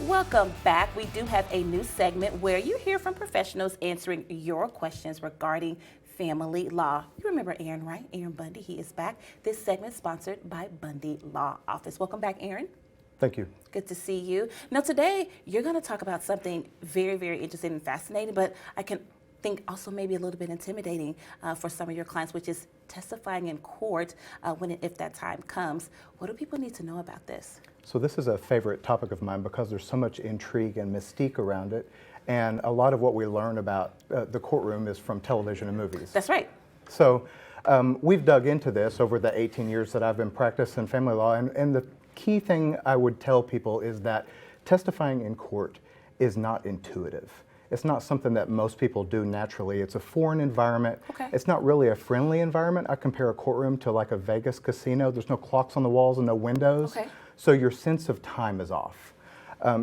Welcome back. We do have a new segment where you hear from professionals answering your questions regarding family law. You remember Aaron, right? Aaron Bundy, he is back. This segment is sponsored by Bundy Law Office. Welcome back, Aaron. Thank you. Good to see you. Now, today you're going to talk about something very, very interesting and fascinating, but I can think also maybe a little bit intimidating for some of your clients, which is testifying in court if that time comes. What do people need to know about this? So this is a favorite topic of mine because there's so much intrigue and mystique around it. And a lot of what we learn about the courtroom is from television and movies. That's right. So we've dug into this over the 18 years that I've been practicing family law. And the key thing I would tell people is that testifying in court is not intuitive. It's not something that most people do naturally. It's a foreign environment. Okay. It's not really a friendly environment. I compare a courtroom to like a Vegas casino. There's no clocks on the walls and no windows. Okay. So your sense of time is off.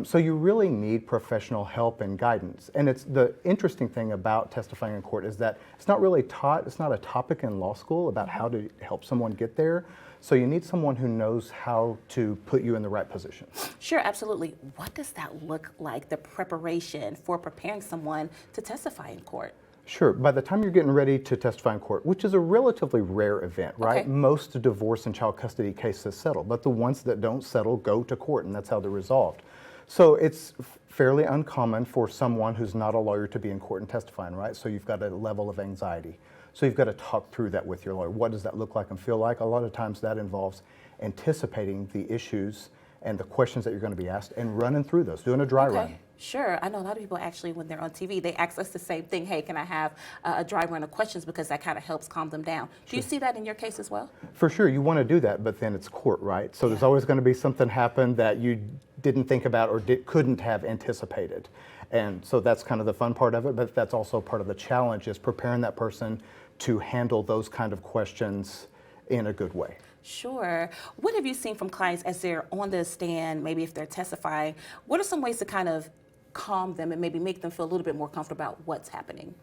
So you really need professional help and guidance. And it's the interesting thing about testifying in court is that it's not really taught, it's not a topic in law school about how to help someone get there. So you need someone who knows how to put you in the right position. Sure, absolutely. What does that look like, the preparation for preparing someone to testify in court? Sure. By the time you're getting ready to testify in court, which is a relatively rare event, right? Okay. Most divorce and child custody cases settle, but the ones that don't settle go to court, and that's how they're resolved. So it's fairly uncommon for someone who's not a lawyer to be in court and testifying, right? So you've got a level of anxiety. So you've got to talk through that with your lawyer. What does that look like and feel like? A lot of times that involves anticipating the issues and the questions that you're going to be asked and running through those, doing a dry run. Sure. I know a lot of people actually, when they're on TV, they ask us the same thing. Hey, can I have a dry run of questions, because that kind of helps calm them down. Do you see that in your case as well? For sure, you want to do that, but then it's court, right? So there's always going to be something happen that you didn't think about or couldn't have anticipated. And so that's kind of the fun part of it, but that's also part of the challenge, is preparing that person to handle those kind of questions in a good way. Sure. What have you seen from clients as they're on the stand, maybe if they're testifying? What are some ways to kind of calm them and maybe make them feel a little bit more comfortable about what's happening?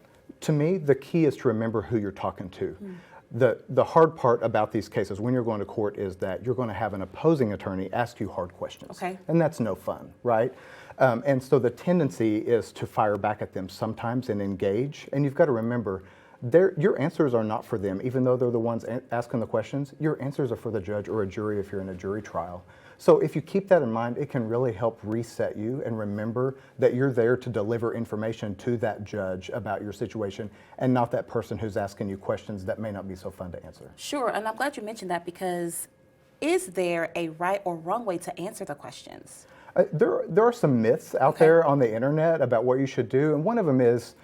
To me, the key is to remember who you're talking to. The hard part about these cases when you're going to court is that you're going to have an opposing attorney ask you hard questions. Okay. And that's no fun, right? And so the tendency is to fire back at them sometimes and engage. And you've got to remember, your answers are not for them, even though they're the ones asking the questions. Your answers are for the judge or a jury if you're in a jury trial. So if you keep that in mind, it can really help reset you and remember that you're there to deliver information to that judge about your situation and not that person who's asking you questions that may not be so fun to answer. Sure. And I'm glad you mentioned that, because is there a right or wrong way to answer the questions? There are some myths out there on the internet about what you should do, and one of them is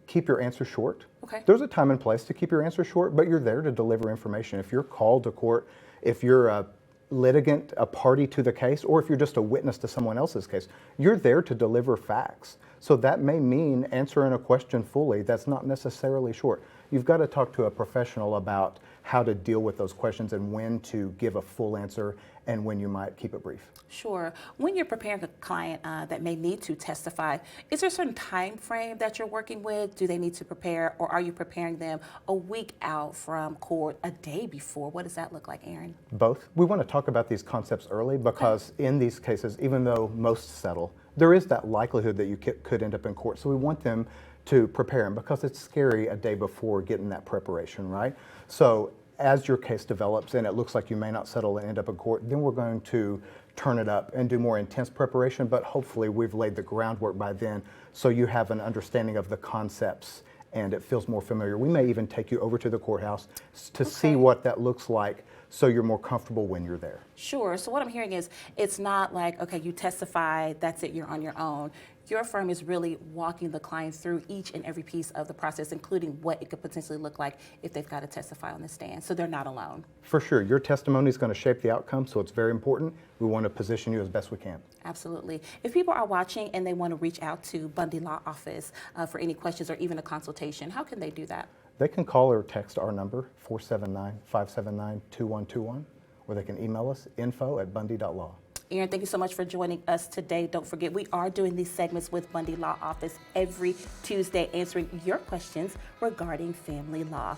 keep your answer short. Okay. There's a time and place to keep your answer short, but you're there to deliver information. If you're called to court, if you're a litigant, a party to the case, or if you're just a witness to someone else's case, you're there to deliver facts. So that may mean answering a question fully. That's not necessarily short. You've got to talk to a professional about how to deal with those questions and when to give a full answer and when you might keep it brief. Sure. When you're preparing a client that may need to testify, is there a certain time frame that you're working with? Do they need to prepare, or are you preparing them a week out from court, a day before? What does that look like, Aaron? Both. We want to talk about these concepts early because in these cases, even though most settle, there is that likelihood that you could end up in court. So we want them to prepare them because it's scary a day before getting that preparation, right? So as your case develops and it looks like you may not settle and end up in court, then we're going to turn it up and do more intense preparation, but hopefully we've laid the groundwork by then so you have an understanding of the concepts and it feels more familiar. We may even take you over to the courthouse to see what that looks like so you're more comfortable when you're there. Sure. So what I'm hearing is it's not like, okay, you testify, that's it, you're on your own. Your firm is really walking the client through each and every piece of the process, including what it could potentially look like if they've got to testify on the stand. So they're not alone. For sure. Your testimony is going to shape the outcome, so it's very important. We want to position you as best we can. Absolutely. If people are watching and they want to reach out to Bundy Law Office for any questions or even a consultation, how can they do that? They can call or text our number, 479-579-2121, or they can email us, info@bundy.law. Aaron, thank you so much for joining us today. Don't forget, we are doing these segments with Bundy Law Office every Tuesday, answering your questions regarding family law.